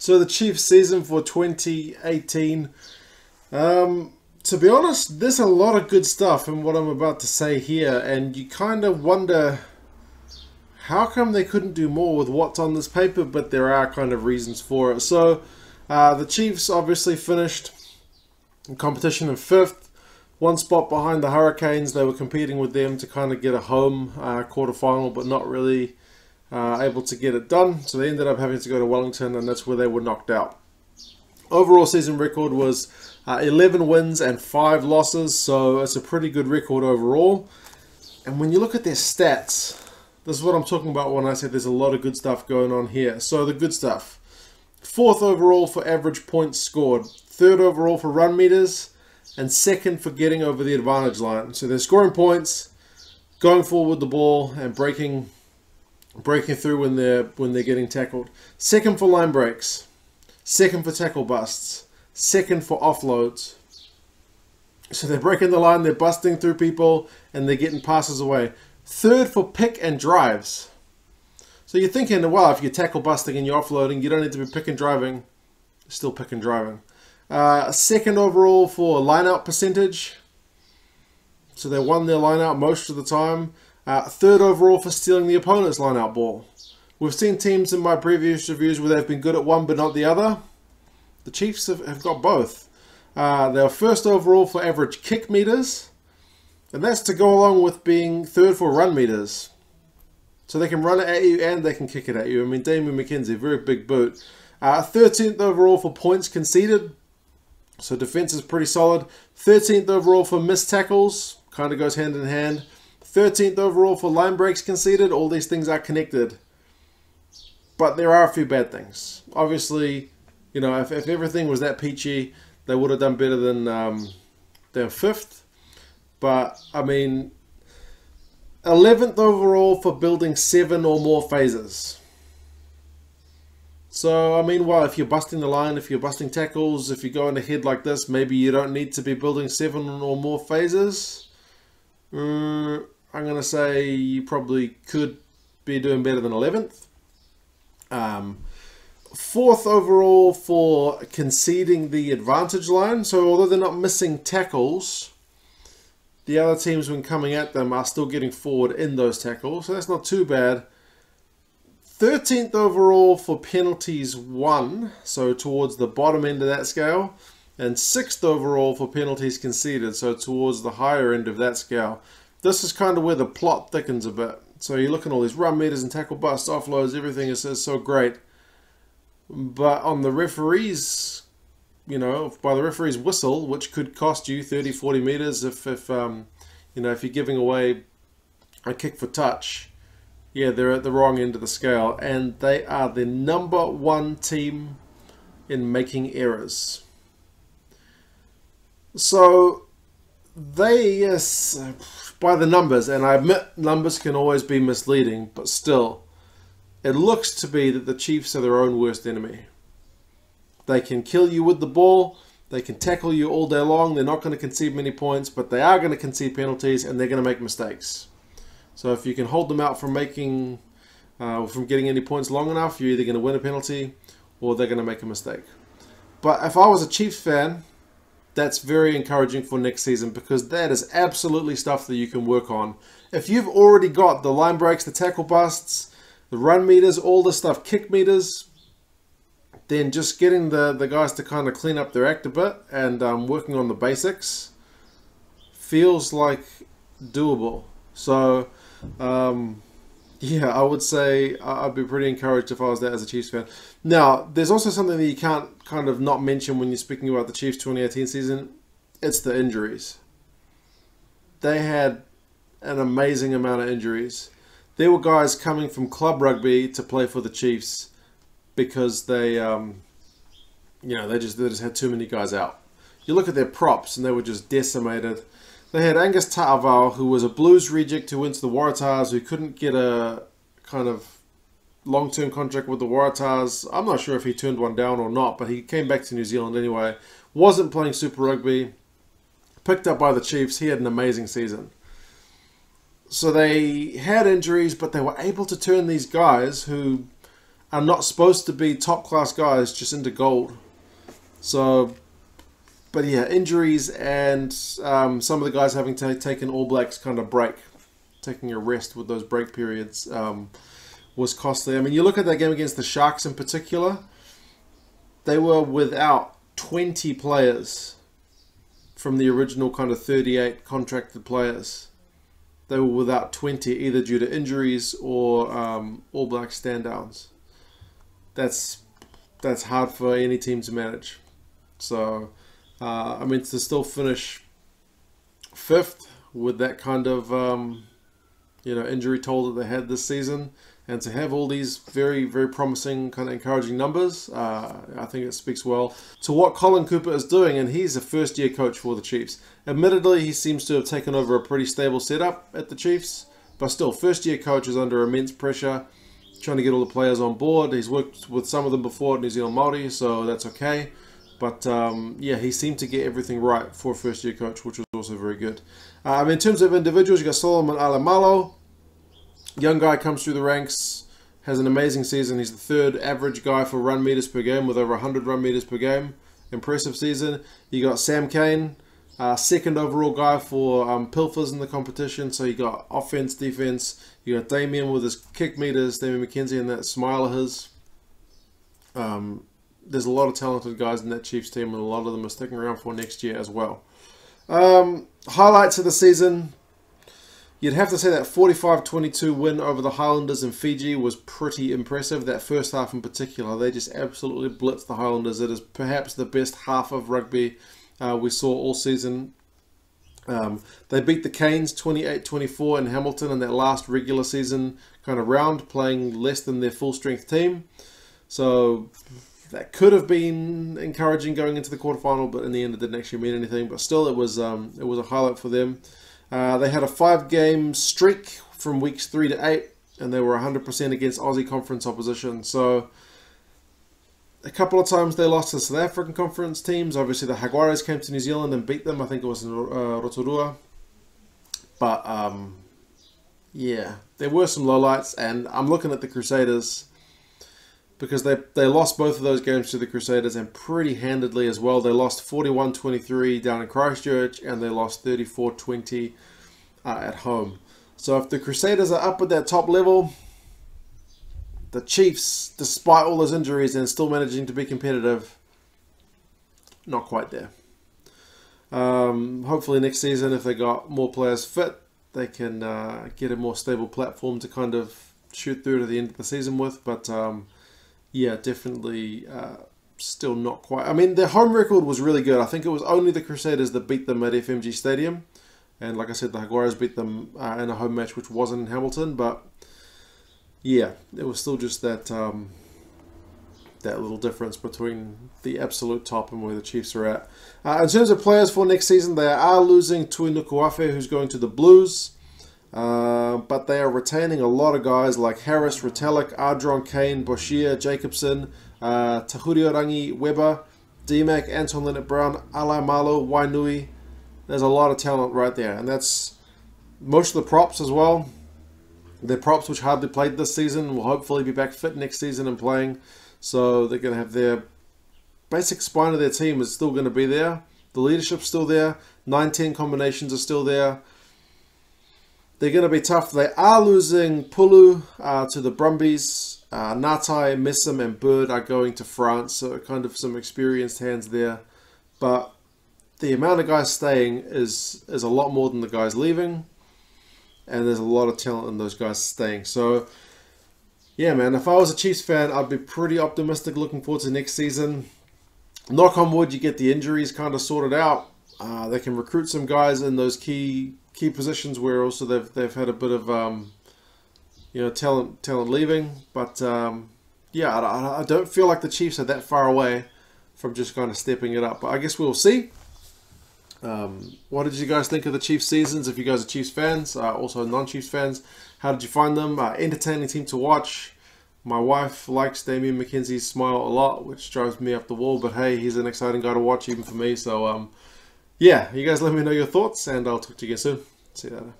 So the Chiefs season for 2018. To be honest, there's a lot of good stuff in what I'm about to say here, and you kind of wonder how come they couldn't do more with what's on this paper, but there are kind of reasons for it. So the Chiefs obviously finished in competition in 5th, one spot behind the Hurricanes. They were competing with them to kind of get a home quarterfinal, but not really able to get it done. So they ended up having to go to Wellington, and that's where they were knocked out. Overall season record was 11 wins and 5 losses, so it's a pretty good record overall. And when you look at their stats, this is what I'm talking about when I say there's a lot of good stuff going on here. So the good stuff: 4th overall for average points scored, 3rd overall for run meters, and 2nd for getting over the advantage line. So they're scoring points, going forward with the ball, and breaking through when they're getting tackled. 2nd for line breaks, 2nd for tackle busts, 2nd for offloads. So they're breaking the line, they're busting through people, and they're getting passes away. 3rd for pick and drives. So you're thinking, well, if you're tackle busting and you're offloading, you don't need to be pick and driving. Still pick and driving. 2nd overall for line-out percentage. So they won their line-out most of the time. 3rd overall for stealing the opponent's line-out ball. We've seen teams in my previous reviews where they've been good at one but not the other. The Chiefs have got both. They were 1st overall for average kick meters. And that's to go along with being 3rd for run meters. So they can run it at you and they can kick it at you. I mean, Damien McKenzie, very big boot. 13th overall for points conceded. So defense is pretty solid. 13th overall for missed tackles. Kind of goes hand in hand. 13th overall for line breaks conceded. All these things are connected. But there are a few bad things. Obviously, you know, if everything was that peachy, they would have done better than 5th. But, I mean, 11th overall for building 7 or more phases. So, I mean, well, if you're busting the line, if you're busting tackles, if you're going ahead like this, maybe you don't need to be building 7 or more phases. I'm going to say you probably could be doing better than 11th. 4th overall for conceding the advantage line. So, although they're not missing tackles, the other teams, when coming at them, are still getting forward in those tackles. So that's not too bad. 13th overall for penalties won, so towards the bottom end of that scale. And 6th overall for penalties conceded, so towards the higher end of that scale. This is kind of where the plot thickens a bit. So you're looking at all these run meters and tackle busts, offloads, everything is so great. But on the referees, you know, by the referee's whistle, which could cost you 30, 40 meters if you know, if you're giving away a kick for touch, yeah, they're at the wrong end of the scale, and they are the #1 team in making errors. So they, yes, by the numbers, and I admit numbers can always be misleading, but still, it looks to be that the Chiefs are their own worst enemy. They can kill you with the ball. They can tackle you all day long. They're not going to concede many points, but they are going to concede penalties, and they're going to make mistakes. So if you can hold them out from getting any points long enough, you're either going to win a penalty or they're going to make a mistake. But if I was a Chiefs fan, that's very encouraging for next season, because that is absolutely stuff that you can work on. If you've already got the line breaks, the tackle busts, the run meters, all the stuff, kick meters, then just getting the guys to kind of clean up their act a bit and working on the basics feels like doable. So, yeah, I would say I'd be pretty encouraged if I was there as a Chiefs fan. Now, there's also something that you can't kind of not mention when you're speaking about the Chiefs 2018 season. It's the injuries. They had an amazing amount of injuries. There were guys coming from club rugby to play for the Chiefs because they, you know, they just had too many guys out. You look at their props and they were just decimated. They had Angus Ta'avao, who was a Blues reject who went to the Waratahs, who couldn't get a kind of long-term contract with the Waratahs. I'm not sure if he turned one down or not, but he came back to New Zealand anyway. Wasn't playing Super Rugby. Picked up by the Chiefs. He had an amazing season. So they had injuries, but they were able to turn these guys who are not supposed to be top-class guys, just into gold. So, but yeah, injuries and some of the guys having taken All Blacks kind of break, taking a rest with those break periods was costly. I mean, you look at that game against the Sharks in particular, they were without 20 players from the original kind of 38 contracted players. They were without 20 either due to injuries or All Black stand-downs. That's hard for any team to manage. So, I mean, to still finish 5th with that kind of injury toll that they had this season, and to have all these very, very promising, kind of encouraging numbers, I think it speaks well to what Colin Cooper is doing, and he's a first-year coach for the Chiefs. Admittedly, he seems to have taken over a pretty stable setup at the Chiefs, but still, first-year coach is under immense pressure, trying to get all the players on board. He's worked with some of them before at New Zealand Māori, so that's okay. But, yeah, he seemed to get everything right for a first-year coach, which was also very good. In terms of individuals, you got Solomon Alamalo. Young guy comes through the ranks, has an amazing season. He's the 3rd average guy for run meters per game with over 100 run meters per game. Impressive season. You got Sam Kane, 2nd overall guy for Pilfers in the competition. So you got offense, defense. You got Damien with his kick meters, Damien McKenzie and that smile of his. There's a lot of talented guys in that Chiefs team, and a lot of them are sticking around for next year as well. Highlights of the season. You'd have to say that 45-22 win over the Highlanders in Fiji was pretty impressive. That first half in particular, they just absolutely blitzed the Highlanders. It is perhaps the best half of rugby we saw all season. They beat the Canes 28-24 in Hamilton in that last regular season kind of round, playing less than their full-strength team. So that could have been encouraging going into the quarterfinal, but in the end it didn't actually mean anything. But still, it was a highlight for them. They had a 5-game streak from weeks 3 to 8, and they were 100% against Aussie Conference opposition. So a couple of times they lost to South African Conference teams. Obviously, the Jaguares came to New Zealand and beat them. I think it was in Rotorua. But, yeah, there were some lowlights, and I'm looking at the Crusaders because they lost both of those games to the Crusaders, and pretty handedly as well. They lost 41-23 down in Christchurch, and they lost 34-20 at home. So if the Crusaders are up at that top level, the Chiefs, despite all those injuries and still managing to be competitive, not quite there. Hopefully next season, if they got more players fit, they can get a more stable platform to kind of shoot through to the end of the season with. But yeah, definitely still not quite. I mean, their home record was really good. I think it was only the Crusaders that beat them at FMG Stadium. And like I said, the Jaguares beat them in a home match, which wasn't in Hamilton. But yeah, it was still just that that little difference between the absolute top and where the Chiefs are at. In terms of players for next season, they are losing Tui Nukuafe, who's going to the Blues. But they are retaining a lot of guys like Harris, Retallick, Ardron, Kane, Boshier, Jacobson, Tahuriorangi, Weber, D-Mac, Anton lienet-brown, Alai Malo, Wainui. There's a lot of talent right there. And that's most of the props as well. Their props, which hardly played this season, will hopefully be back fit next season and playing. So they're going to have their basic spine of their team is still going to be there. The leadership's still there. 9-10 combinations are still there. They're going to be tough. They are losing Pulu to the Brumbies. Natai, Messam and Bird are going to France. So kind of some experienced hands there. But the amount of guys staying is a lot more than the guys leaving. And there's a lot of talent in those guys staying. So, yeah, man, if I was a Chiefs fan, I'd be pretty optimistic looking forward to next season. Knock on wood, you get the injuries kind of sorted out. They can recruit some guys in those key positions where also they've had a bit of talent leaving. But yeah, I don't feel like the Chiefs are that far away from just kind of stepping it up. But I guess we'll see. What did you guys think of the Chiefs seasons? If you guys are Chiefs fans, also non-Chiefs fans, how did you find them? Entertaining team to watch. My wife likes Damien McKenzie's smile a lot, which drives me up the wall. But hey, he's an exciting guy to watch even for me. So yeah, you guys let me know your thoughts, and I'll talk to you again soon. See you later.